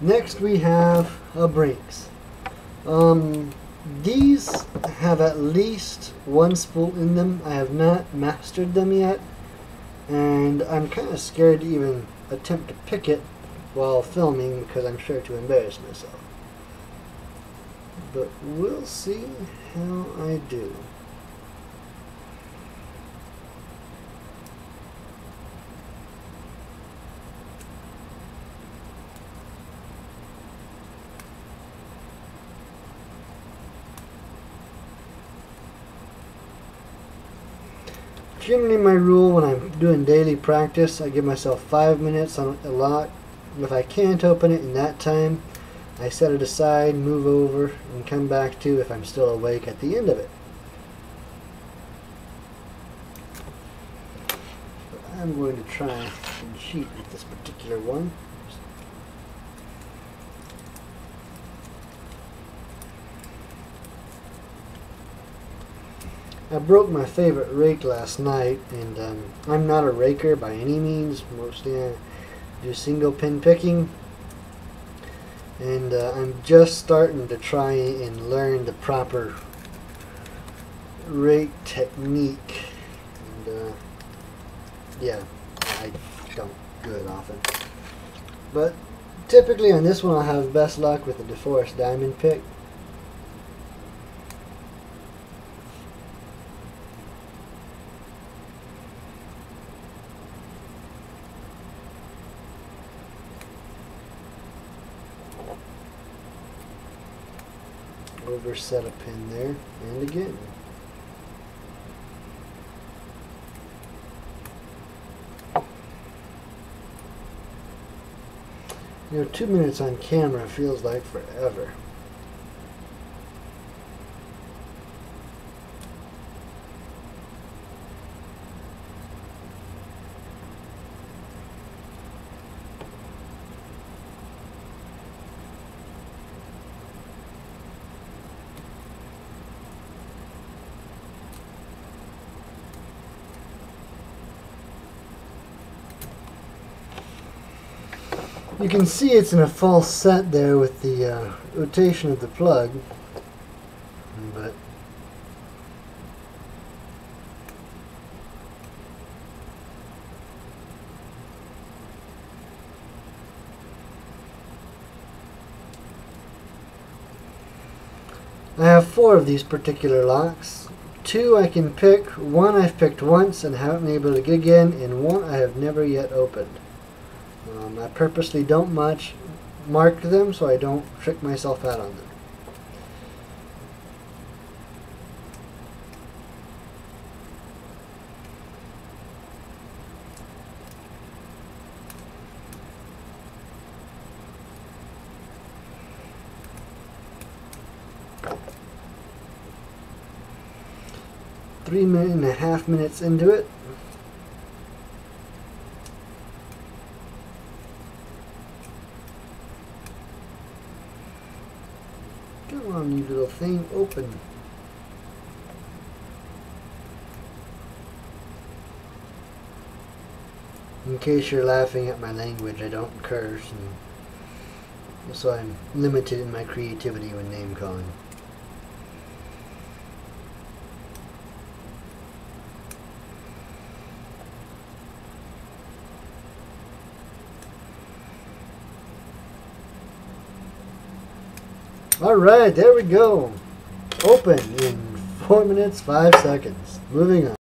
Next we have a Brinks. These have at least one spool in them. I have not mastered them yet, and I'm kind of scared to even attempt to pick it while filming because I'm sure to embarrass myself. But we'll see how I do. Generally my rule when I'm doing daily practice, I give myself 5 minutes on a lock. If I can't open it in that time, I set it aside, move over, and come back to if I'm still awake at the end of it. But I'm going to try and cheat with this particular one. I broke my favorite rake last night, and I'm not a raker by any means. Mostly I do single pin picking, and I'm just starting to try and learn the proper rake technique. And yeah, I don't do it often. But typically on this one I'll have best luck with the DeForest diamond pick. Overset a pin there, and again. You know, 2 minutes on camera feels like forever. You can see it's in a false set there with the rotation of the plug, but I have 4 of these particular locks. 2 I can pick, 1 I've picked once and haven't been able to get again, and 1 I have never yet opened. I purposely don't mark them so I don't trick myself out on them. Three and a half minutes into it. Come on, you little thing, open. In case you're laughing at my language, I don't curse, and so I'm limited in my creativity when name calling. Alright, there we go. Open in 4 minutes, 5 seconds. Moving on.